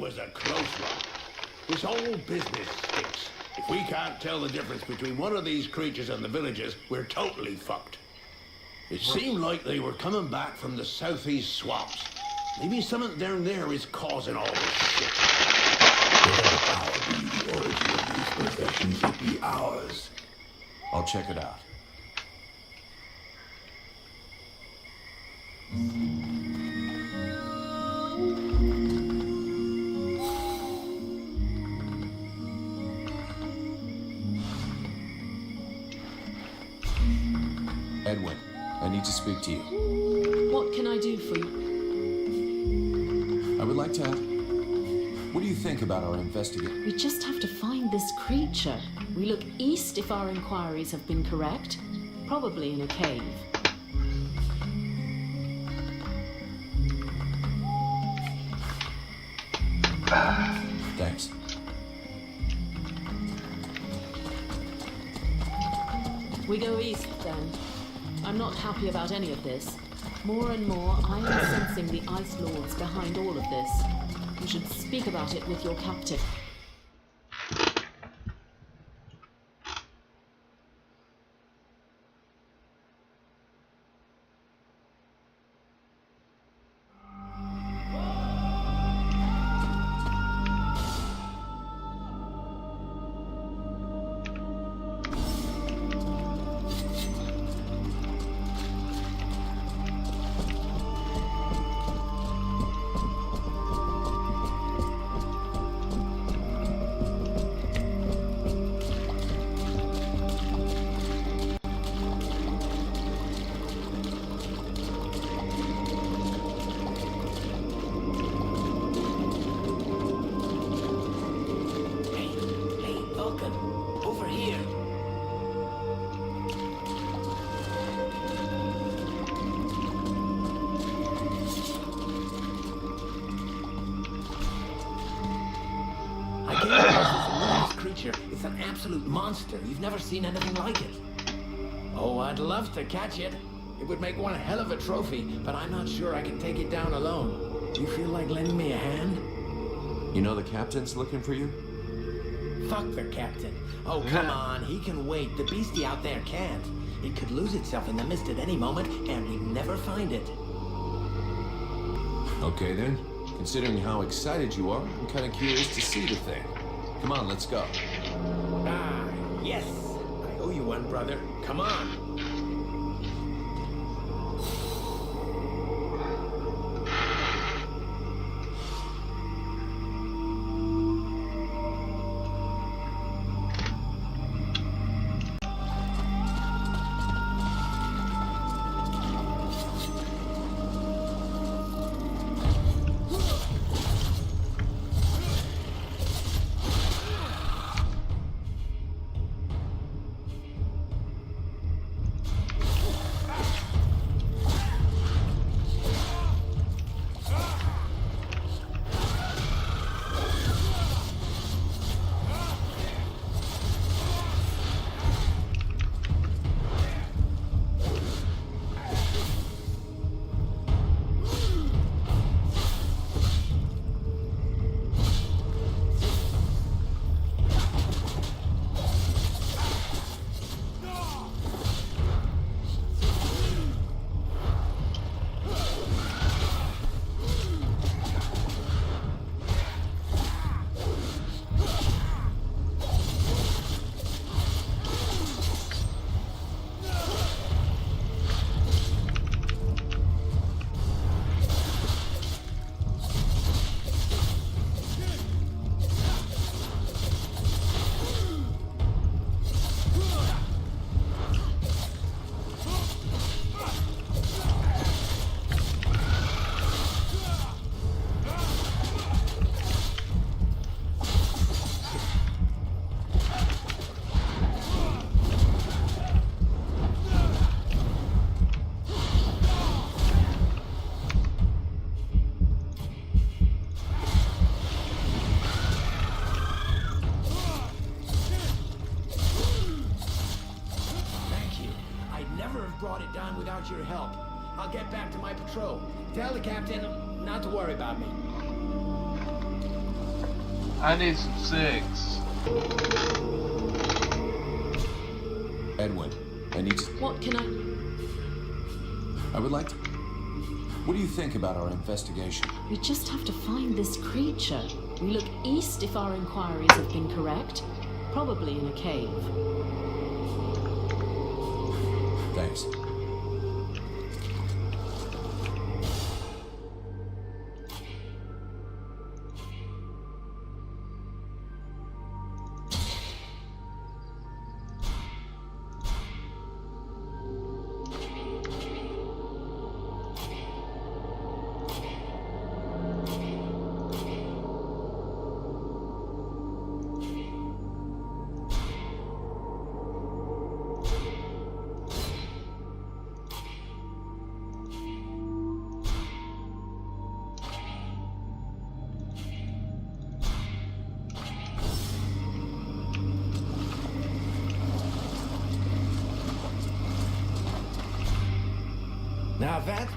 S8: was a close one. This whole business stinks. If we can't tell the difference between one of these creatures and the villagers, we're totally fucked. It seemed like they were coming back from the southeast swamps. Maybe something down there is causing all this shit. Whatever power be the origin of these possessions, it be ours.
S3: I'll check it out. Edwin, I need to speak to you.
S2: What can I do for you?
S3: I would like to... What do you think about our investigation?
S2: We just have to find this creature. We look east if our inquiries have been correct. Probably in a cave.
S3: Thanks.
S2: We go east, then. I'm not happy about any of this. More and more, I am sensing the Ice Lords behind all of this. You should speak about it with your captain.
S13: It's an absolute monster. You've never seen anything like it. Oh, I'd love to catch it. It would make one hell of a trophy, but I'm not sure I can take it down alone. Do you feel like lending me a hand?
S3: You know the captain's looking for you?
S13: Fuck the captain. Oh, come on. He can wait. The beastie out there can't. It could lose itself in the mist at any moment, and we'd never find it.
S3: Okay, then. Considering how excited you are, I'm kind of curious to see the thing. Come on, let's go.
S13: Ah, yes. I owe you one, brother. Come on. Without your help. I'll get back to my patrol. Tell the captain not to worry about me.
S1: I need some six.
S3: Edwin, I need...
S2: What can
S3: I would like to... What do you think about our investigation?
S2: We just have to find this creature. We look east if our inquiries have been correct. Probably in a cave.
S3: Thanks.
S13: Now that...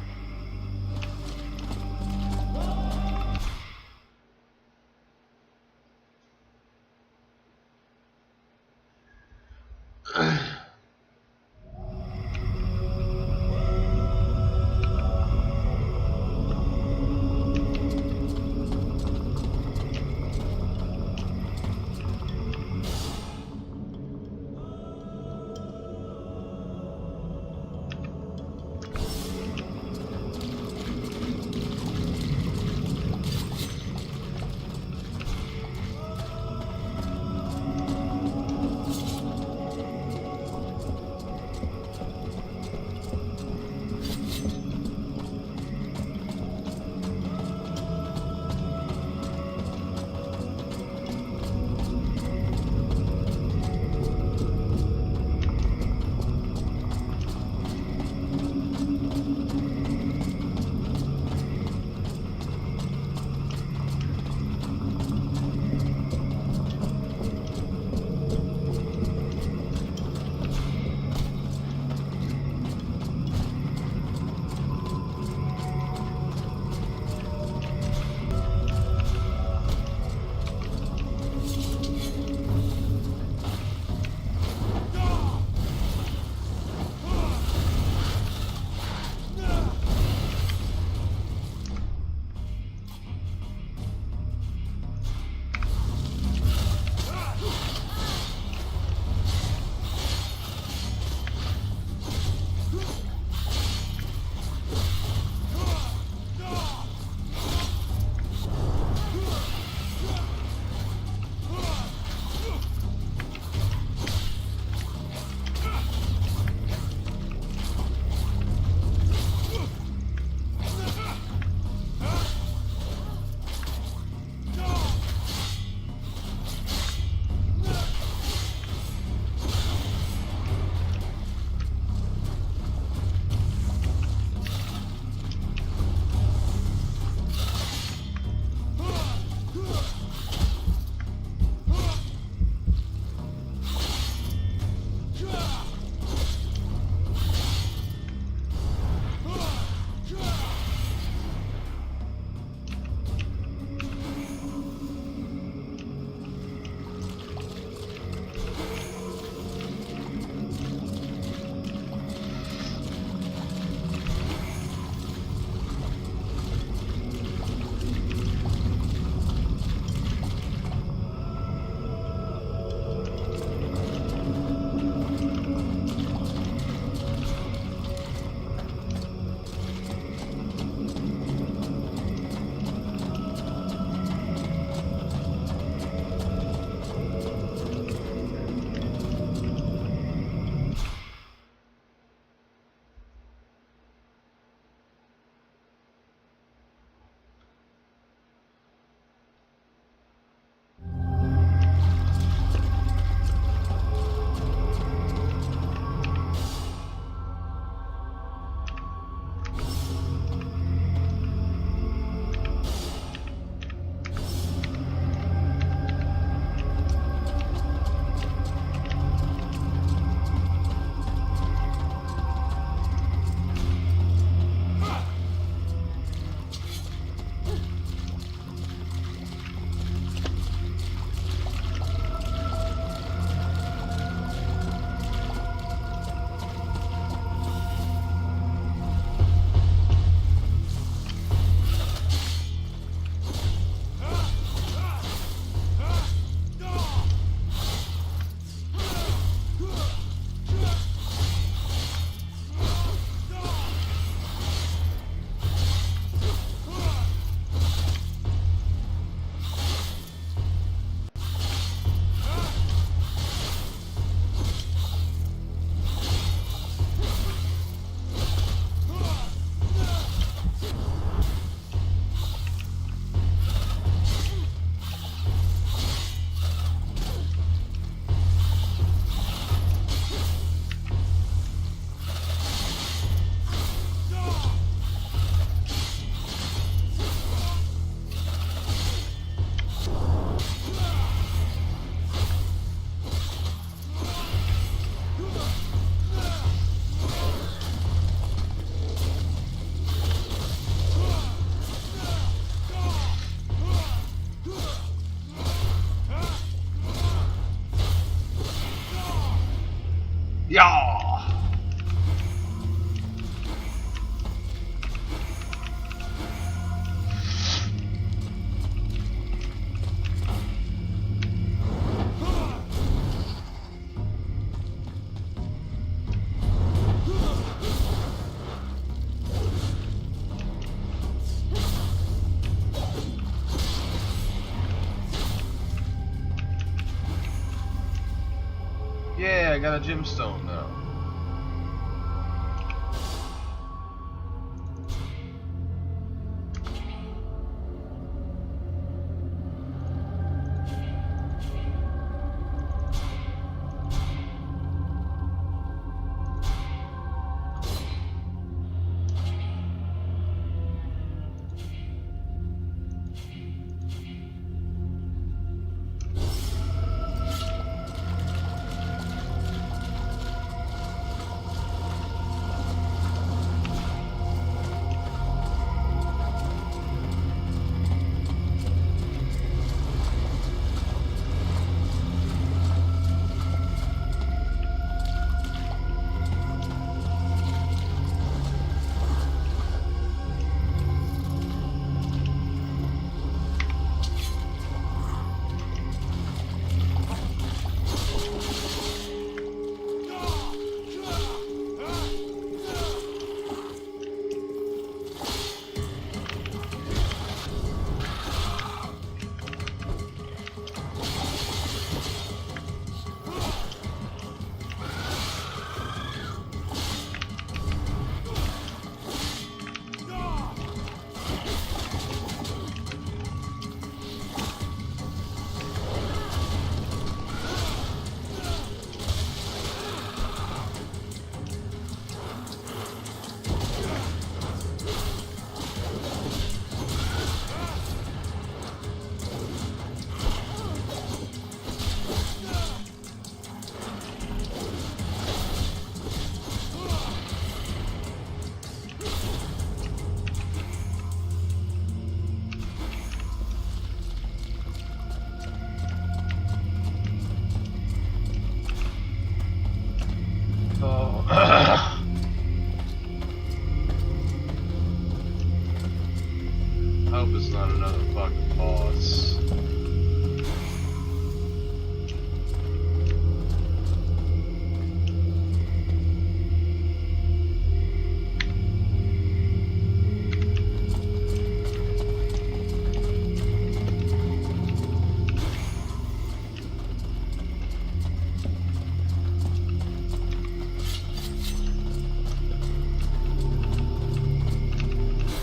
S1: Yeah, I got a gemstone now. I hope it's not another fucking boss.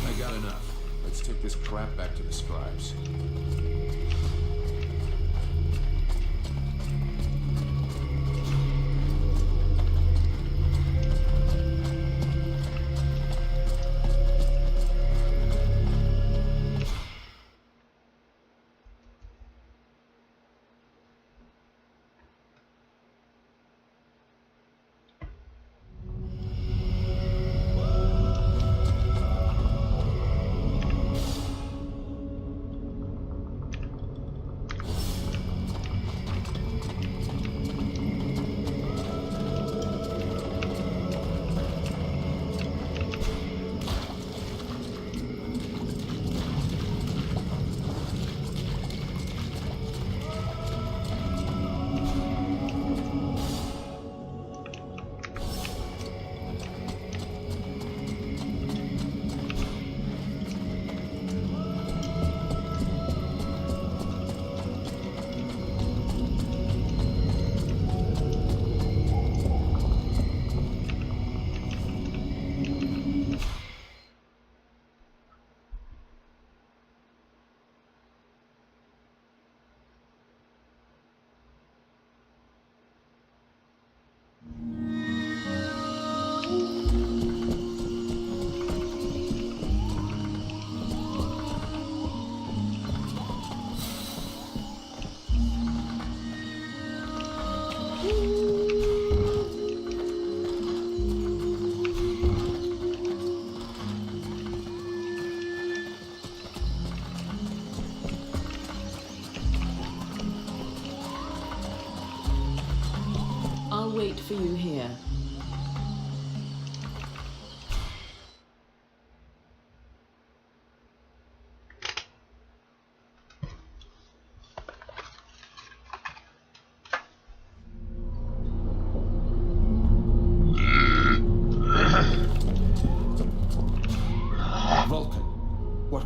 S3: I got enough. Let's take this crap back to the scribes.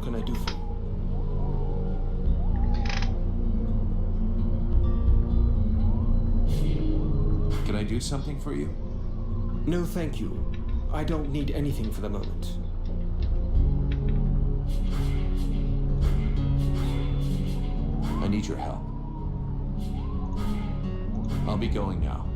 S12: What can I do for you?
S3: Can I do something for you?
S12: No, thank you. I don't need anything for the moment.
S3: I need your help. I'll be going now.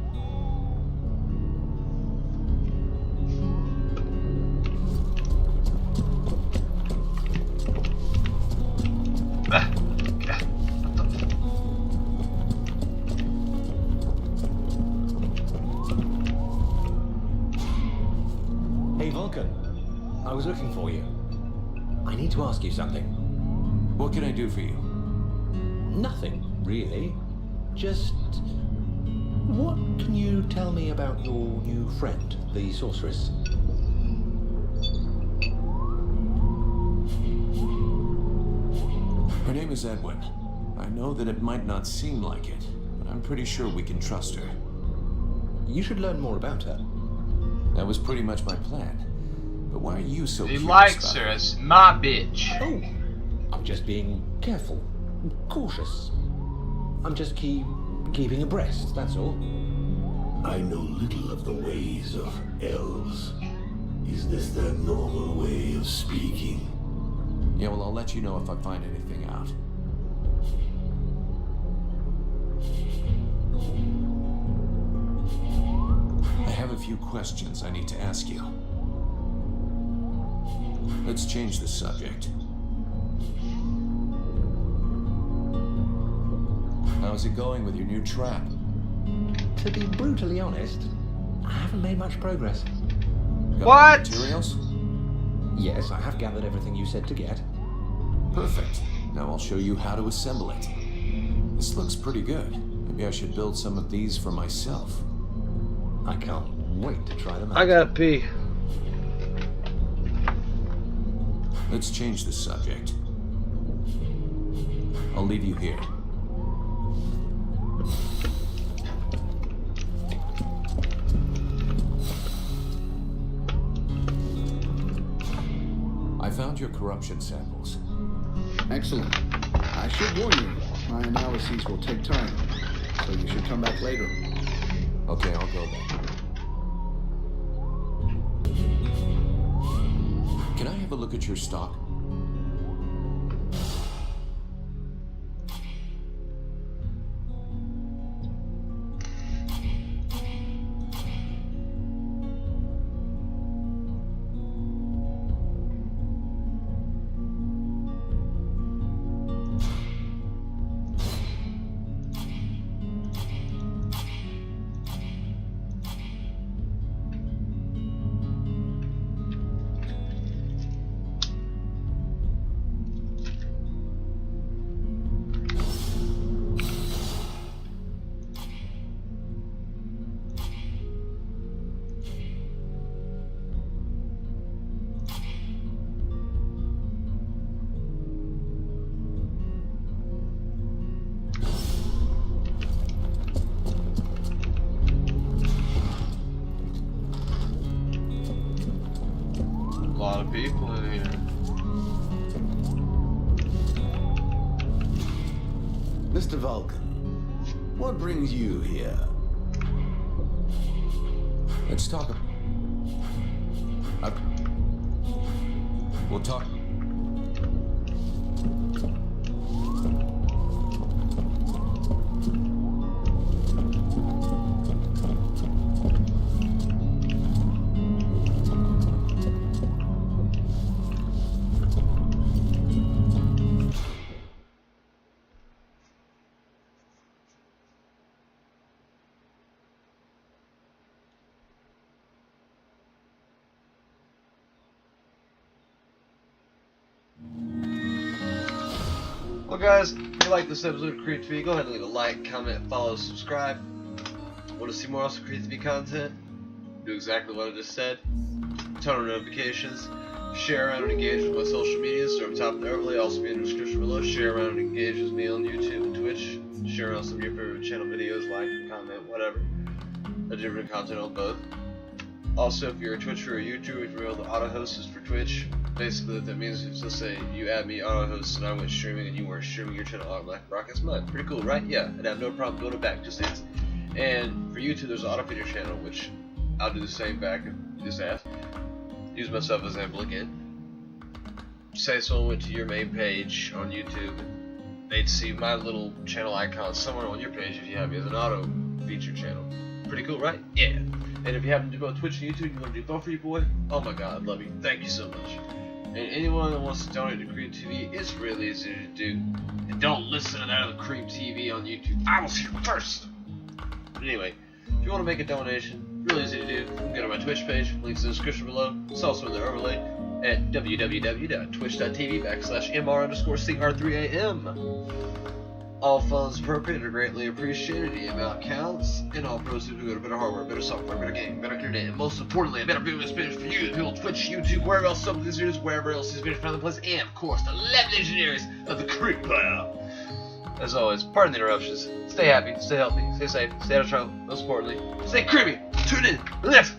S10: Hey, Vulcan. I was looking for you. I need to ask you something.
S3: What can I do for you?
S10: Nothing, really. Just... what can you tell me about your new friend, the sorceress?
S3: Her name is Edwin. I know that it might not seem like it, but I'm pretty sure we can trust her.
S10: You should learn more about her.
S3: That was pretty much my plan. But why are you so
S1: He
S3: curious
S1: likes
S3: about
S1: her as my bitch.
S10: Oh, I'm just being careful, cautious. I'm just keeping abreast, that's all.
S8: I know little of the ways of elves. Is this their normal way of speaking?
S3: Yeah, well, I'll let you know if I find anything out. I have a few questions I need to ask you. Let's change the subject. How's it going with your new trap?
S10: To be brutally honest, I haven't made much progress.
S3: Got
S1: What?
S3: materials?
S10: Yes, I have gathered everything you said to get.
S3: Perfect. Now I'll show you how to assemble it. This looks pretty good. Maybe I should build some of these for myself.
S10: I can't wait to try them out.
S1: I gotta pee.
S3: Let's change the subject. I'll leave you here. I found your corruption samples.
S5: Excellent. I should warn you, my analyses will take time, so you should come back later.
S3: Okay, I'll go then. Can I have a look at your stock?
S1: A lot of people in here.
S4: Mr. Vulcan, what brings you here?
S3: Let's talk. We'll talk.
S1: Well, guys, if you like this episode of CreamTV, go ahead and leave a like, comment, follow, subscribe. Want to see more awesome CreamTV content? Do exactly what I just said. Turn on notifications. Share around and engage with my social media. So up top and overlay, also be in the description below. Share around and engage with me on YouTube and Twitch. Share around some of your favorite channel videos, like, comment, whatever. I do bring content on both. Also, if you're a Twitcher or a YouTuber, if you're able to auto-host is for Twitch. Basically, what that means is, let's say you add me auto-host and I went streaming and you weren't streaming, your channel automatically broadcasts mine. Pretty cool, right? Yeah, and I have no problem going back, just dance. And for YouTube, there's an auto-feeder channel, which I'll do the same back if you just ask. Use myself as an example again. Say someone went to your main page on YouTube, they'd see my little channel icon somewhere on your page if you have me as an auto-feature channel. Pretty cool, right? Yeah. And if you happen to go to Twitch and YouTube, you want to do both for you, boy? Oh my god, I love you. Thank you so much. And anyone that wants to donate to CreamTV, it's really easy to do. And don't listen to that other CreamTV on YouTube. I was here first! But anyway, if you want to make a donation, really easy to do. You can go to my Twitch page, links in the description below. It's also in the overlay at www.twitch.tv/mr_cr3am. All funds appropriate are greatly appreciated. The amount counts, and all proceeds will go to better hardware, better software, better game, better internet, and most importantly, a better video experience for you, the people on Twitch, YouTube, wherever else some of these videos, wherever else these videos found the place, and of course, the 11 engineers of the creapett. As always, pardon the interruptions. Stay happy, stay healthy, stay safe, stay out of trouble. Most importantly, stay creepy. Tune in. Left.